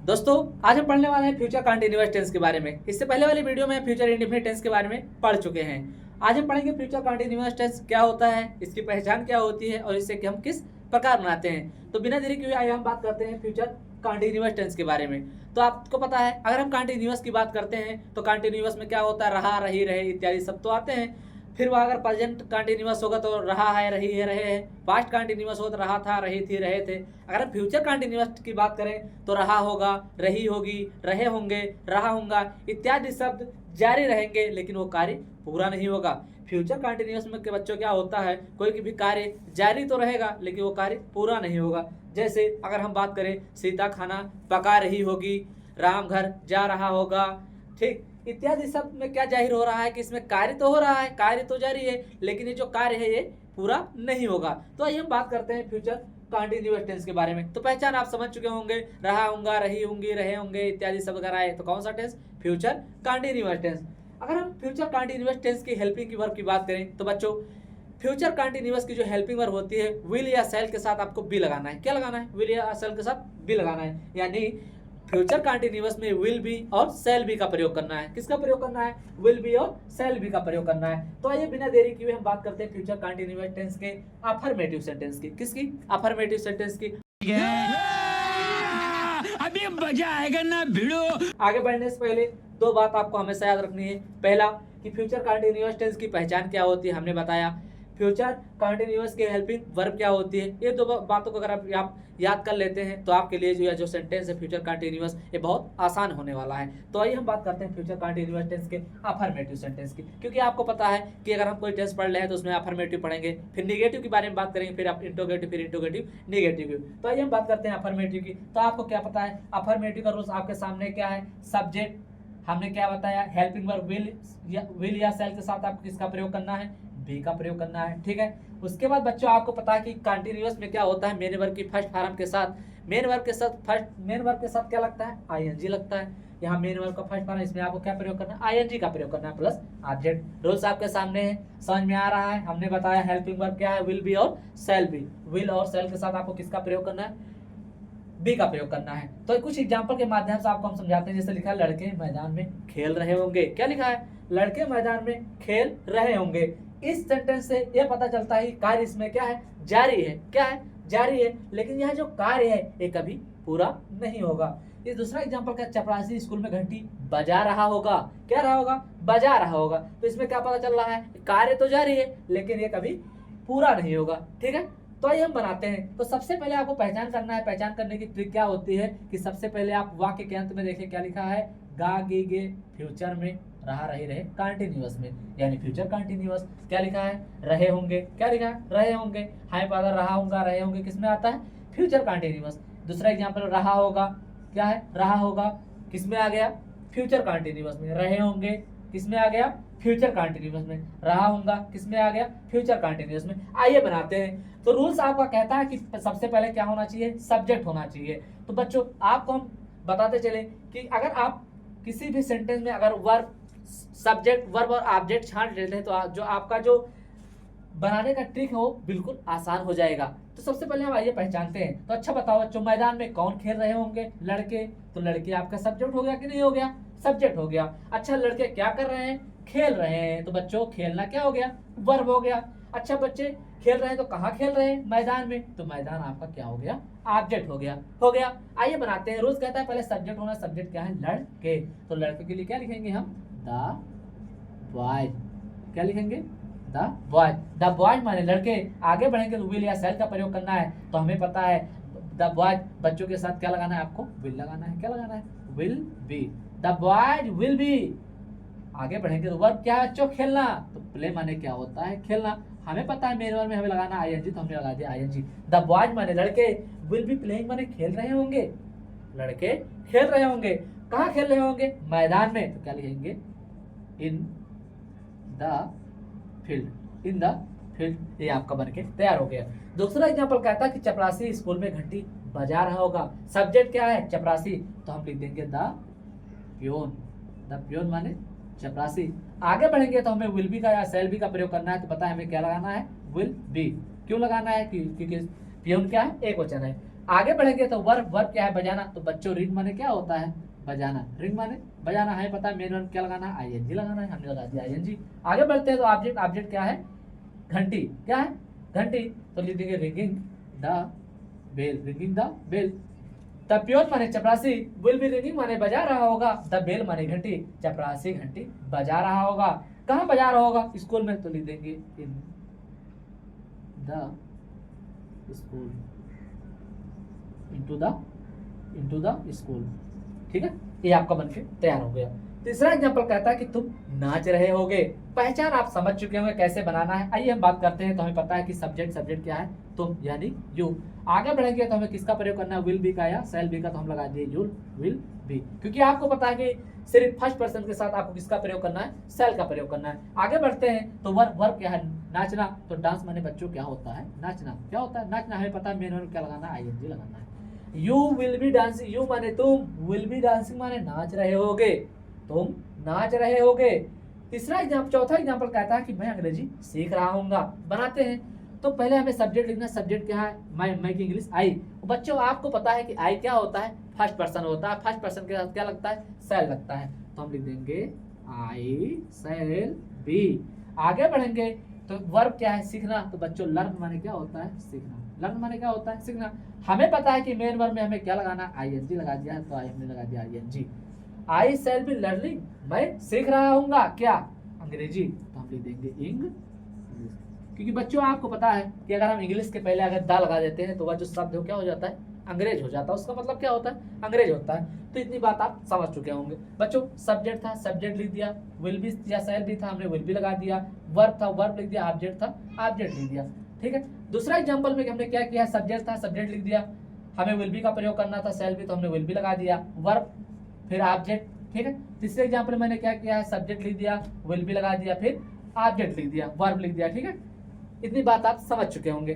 दोस्तों आज हम पढ़ने वाले हैं फ्यूचर कंटीन्यूअस टेंस के बारे में। इससे पहले वाली वीडियो में फ्यूचर इंडेफिनिट टेंस के बारे में पढ़ चुके हैं। आज हम पढ़ेंगे फ्यूचर कंटीन्यूअस टेंस क्या होता है, इसकी पहचान क्या होती है और इसे कि हम किस प्रकार बनाते हैं। तो बिना देरी किए आइए हम बात करते हैं फ्यूचर कंटीन्यूअस टेंस के बारे में। तो आपको पता है अगर हम कंटीन्यूअस की बात करते हैं तो कंटीन्यूअस में क्या होता है, रहा, रही, रहे इत्यादि सब तो आते हैं। फिर वह अगर प्रेजेंट कंटीन्यूअस होगा तो रहा है, रही है, रहे है। पास्ट कंटीन्यूअस होगा तो रहा था, रही थी, रहे थे। अगर हम फ्यूचर कंटीन्यूअस की बात करें तो रहा होगा, रही होगी, रहे होंगे, रहा होगा इत्यादि शब्द जारी रहेंगे, लेकिन वो कार्य पूरा नहीं होगा। फ्यूचर कंटीन्यूअस में के बच्चों क्या होता है, कोई भी कार्य जारी तो रहेगा लेकिन वो कार्य पूरा नहीं होगा। जैसे अगर हम बात करें सीता खाना पका रही होगी, राम घर जा रहा होगा, ठीक इत्यादि सब में क्या जाहिर हो रहा है कि इसमें कार्य तो हो रहा है, कार्य तो जारी है, लेकिन ये जो कार्य है ये पूरा नहीं होगा। तो आइए हम बात करते हैं फ्यूचर कंटीन्यूअस टेंस के बारे में। तो पहचान आप समझ चुके होंगे, रहा होगा, रही होंगी, रहे होंगे इत्यादि सब अगर आए तो कौन सा टेंस, फ्यूचर कंटीन्यूअस टेंस। अगर हम फ्यूचर कंटीन्यूअस टेंस की हेल्पिंग वर्ब की बात करें तो बच्चों फ्यूचर कंटीन्यूअस की जो हेल्पिंग वर्ब होती है विल या सेल के साथ आपको बी लगाना है। क्या लगाना है, विल या सेल के साथ बी लगाना है। यानी फ्यूचर कंटीन्यूअस में विल बी और सेल बी का प्रयोग करना है। किसका प्रयोग करना है, विल बी और सेल बी का प्रयोग करना है। तो आइए बिना देरी किए हम बात करते हैं फ्यूचर कंटीन्यूअस टेंस के अफर्मेटिव सेंटेंस की। किसकी, अफर्मेटिव सेंटेंस की। अभी मजा आएगा ना भिड़ो। आगे बढ़ने से पहले दो बात आपको हमेशा याद रखनी है। पहला कि फ्यूचर कंटीन्यूअस टेंस की पहचान क्या होती है, हमने बताया। फ्यूचर कंटीन्यूअस की हेल्पिंग वर्ब क्या होती है, ये दो बातों को अगर आप याद कर लेते हैं तो आपके लिए जो सेंटेंस है फ्यूचर कंटीन्यूअस ये बहुत आसान होने वाला है। तो आइए हम बात करते हैं फ्यूचर कंटीन्यूअस टेंस के अफर्मेटिव सेंटेंस की। क्योंकि आपको पता है कि अगर हम कोई टेंस पढ़ रहे हैं तो उसमें अफर्मेटिव पढ़ेंगे, फिर निगेटिव के बारे में बात करेंगे, फिर इंट्रोगेटिव, फिर इंट्रोगेटिव, निगेटिव। तो आइए हम बात करते हैं अफर्मेटिव की। तो आपको क्या पता है अफर्मेटिव का रूल्स आपके सामने क्या है, सब्जेक्ट हमने क्या बताया, हेल्पिंग वर्ब विल या सेल के साथ आपको किसका प्रयोग करना है, बी का प्रयोग करना है। ठीक है, उसके बाद बच्चों आपको पता है कि कंटीन्यूअस में क्या होता है, मेन वर्ब की फर्स्ट फॉर्म के साथ मेन वर्ब के साथ क्या लगता है, आईएनजी लगता है। यहाँ मेन वर्ब का फर्स्ट फॉर्म, इसमें आपको क्या प्रयोग करना है, आईएनजी का प्रयोग करना है प्लस ऑब्जेक्ट। रूल्स आपके सामने है, समझ में आ रहा है। हमने बताया हेल्पिंग वर्ब क्या है, विल बी और सेल बी। विल और सेल के साथ आपको किसका प्रयोग करना है, बी का प्रयोग करना है। तो कुछ एग्जांपल के माध्यम से आपको हम समझाते हैं। जैसे लिखा है लड़के मैदान में खेल रहे होंगे। क्या लिखा है, लड़के मैदान में खेल रहे होंगे। इस सेंटेंस से यह पता चलता है कि कार्य इसमें क्या है, जारी है। क्या है, जारी है, लेकिन यह जो कार्य है ये कभी पूरा नहीं होगा। ये दूसरा एग्जांपल का, चपरासी स्कूल में घंटी बजा रहा होगा। क्या रहा होगा, बजा रहा होगा। तो इसमें क्या पता चल रहा है, कार्य तो जारी है लेकिन ये कभी पूरा नहीं होगा। ठीक है, तो आइए हम बनाते हैं। तो सबसे पहले आपको पहचान करना है। पहचान करने की ट्रिक क्या होती है कि सबसे पहले आप वाक्य के अंत में देखिए क्या लिखा है, गा गे गे फ्यूचर में, रहा रही रहे कंटीन्यूअस में, यानी फ्यूचर कंटीन्यूअस। क्या लिखा है, रहे होंगे। क्या लिखा है, रहे होंगे। हाई पावर रहा होगा, रहे होंगे किस में आता है, फ्यूचर कंटीन्यूअस। दूसरा एग्जाम्पल रहा होगा, क्या है, रहा होगा किस में आ गया, फ्यूचर कंटीन्यूअस में। रहे होंगे किस में आ गया, फ्यूचर कंटीन्यूअस में। रहा होगा किस में आ गया, फ्यूचर कंटीन्यूअस में। आइए बनाते हैं। तो रूल्स आपका कहता है कि सबसे पहले क्या होना चाहिए, सब्जेक्ट होना चाहिए। तो बच्चों आपको हम बताते चले कि अगर आप किसी भी सेंटेंस में अगर वर्ब, सब्जेक्ट, वर्ब और ऑब्जेक्ट छांट लेते हैं तो जो आपका जो बनाने का ट्रिक है वो बिल्कुल आसान हो जाएगा। तो सबसे पहले हम आइए पहचानते हैं। तो अच्छा बताओ बच्चों, मैदान में कौन खेल रहे होंगे, लड़के। तो लड़के आपका सब्जेक्ट हो गया कि नहीं हो गया, सब्जेक्ट हो गया। अच्छा लड़के क्या कर रहे हैं, खेल रहे हैं। तो बच्चों खेलना क्या हो गया, वर्ब हो गया। अच्छा बच्चे खेल रहे हैं तो कहाँ खेल रहे हैं, मैदान में। तो मैदान आपका क्या हो गया, ऑब्जेक्ट हो गया। हो गया, आइए बनाते हैं। रोज कहता है पहले सब्जेक्ट होना। सब्जेक्ट क्या है, लड़के। तो लड़के के लिए क्या लिखेंगे हम, द बॉयज। क्या लिखेंगे, द बॉयज। द बॉयज माने लड़के। आगे बढ़ेंगे तो विल या सेल का प्रयोग करना है। तो हमें पता है द बॉयज, बच्चों के साथ क्या लगाना है, आपको विल लगाना है। क्या लगाना है, will be. The boys will be. आगे बढ़ेंगे तो वर्ब क्या है बच्चों, खेलना। तो प्ले माने क्या होता है, खेलना। हमें पता है मेन वर्ब में हमें लगाना आईएनजी, तो हमने लगा दिया आईएनजी। द बॉयज माने लड़के, विल बी प्लेइंग माने खेल रहे होंगे। लड़के खेल रहे होंगे, कहाँ खेल रहे होंगे, मैदान में। तो क्या लिखेंगे, in the field. In the field. ये आपका बनके तैयार हो गया। दूसरा एग्जांपल कहता है कि चपरासी स्कूल में घंटी बजा रहा होगा। सब्जेक्ट क्या है, चपरासी। तो हम लिख देंगे द प्योन। द प्योन माने चपरासी। आगे बढ़ेंगे तो हमें विल बी का या सेल बी का प्रयोग करना है। तो पता है हमें क्या लगाना है, विल बी। क्यों लगाना है, क्योंकि प्योन क्या है, एक वचन है। आगे बढ़ेंगे तो वर्ब, वर्ब क्या है बजाना, तो बच्चों रिंग माने क्या होता है, बजाना, रिंग माने बजाना है, पता है मेन वर्ब क्या लगाना है, आईएनजी लगाना है, हमने लगा दिया आईएनजी। आगे बढ़ते हैं तो ऑब्जेक्ट, ऑब्जेक्ट क्या है, घंटी, क्या है घंटी, तो लिख देंगे ringing the bell, ringing the bell. The peon माने चपरासी, विल बी रिंगिंग माने बजा रहा होगा, द बेल माने घंटी, चपरासी घंटी बजा रहा होगा। कहाँ बजा रहा होगा, स्कूल में, तो लिख देंगे in the school, into the school. ठीक है, ये आपका बनके तैयार हो गया। तीसरा एग्जांपल कहता है कि तुम नाच रहे होगे। पहचान आप समझ चुके होंगे कैसे बनाना है। आइए हम बात करते हैं। तो हमें पता है कि सब्जेक्ट, सब्जेक्ट क्या है, तुम यानी यू। आगे बढ़ेंगे तो हमें किसका प्रयोग करना है, विल बी का या शैल बी का, तो हम लगा दिए यूल विल बी, क्योंकि आपको पता है कि सिर्फ फर्स्ट पर्सन के साथ आपको किसका प्रयोग करना है, शैल का प्रयोग करना है। आगे बढ़ते हैं तो वर्ब, वर्ब क्या है, नाचना, तो डांस माने बच्चों क्या होता है, नाचना, क्या होता है नाचना, हमें पता है मेन वर्ब क्या लगाना है, आईएनजी लगाना है। You will be dancing, you माने तुम, विल बी डांसिंग माने नाच रहे होगे, तुम नाच रहे होगे। तीसरा एग्जाम्पल, चौथा एग्जाम्पल कहता है कि मैं अंग्रेजी सीख रहा हूँगा। बनाते हैं तो पहले हमें सब्जेक्ट लिखना, सब्जेक्ट क्या है, मैं की इंग्लिश आई। बच्चों आपको पता है कि आई क्या होता है, फर्स्ट पर्सन होता है, फर्स्ट पर्सन के साथ क्या लगता है, शैल लगता है, तो हम लिख देंगे आई शैल बी। आगे बढ़ेंगे तो वर्ब क्या है, सीखना, तो बच्चों लर्न माने क्या होता है, सीखना, लर्न माने क्या होता है, सीखना। हमें पता है कि मेन वर्ब में हमें क्या लगाना, आईएनजी लगा दिया है, तो हमने लगा दिया ING. I shall be learning, मैं सीख रहा हूँगा क्या, अंग्रेजी, तो हम लिख देंगे इंग्लिश, क्योंकि बच्चों आपको पता है कि अगर हम इंग्लिश के पहले अगर दा लगा देते हैं तो वह जो शब्द हो क्या हो जाता है, अंग्रेज हो जाता है। उसका मतलब क्या होता है, अंग्रेज होता है। तो इतनी बात आप समझ चुके होंगे। बच्चों सब्जेक्ट था, सब्जेक्ट लिख दिया, विल बी या शैल बी था, हमने विल बी लगा दिया, वर्ब था, वर्ब लिख दिया, ऑब्जेक्ट था, ऑब्जेक्ट लिख दिया। ठीक है, दूसरा एग्जाम्पल में हमने क्या किया, सब्जेक्ट था, सब्जेक्ट लिख दिया, हमें विल बी का प्रयोग करना था, शैल बी, तो हमने विल बी लगा दिया, वर्ब फिर ऑब्जेक्ट। ठीक है, तीसरे एग्जाम्पल में मैंने क्या किया है, सब्जेक्ट लिख दिया, विल बी लगा दिया, फिर ऑब्जेक्ट लिख दिया, वर्ब लिख दिया। ठीक है, इतनी बात आप समझ चुके होंगे।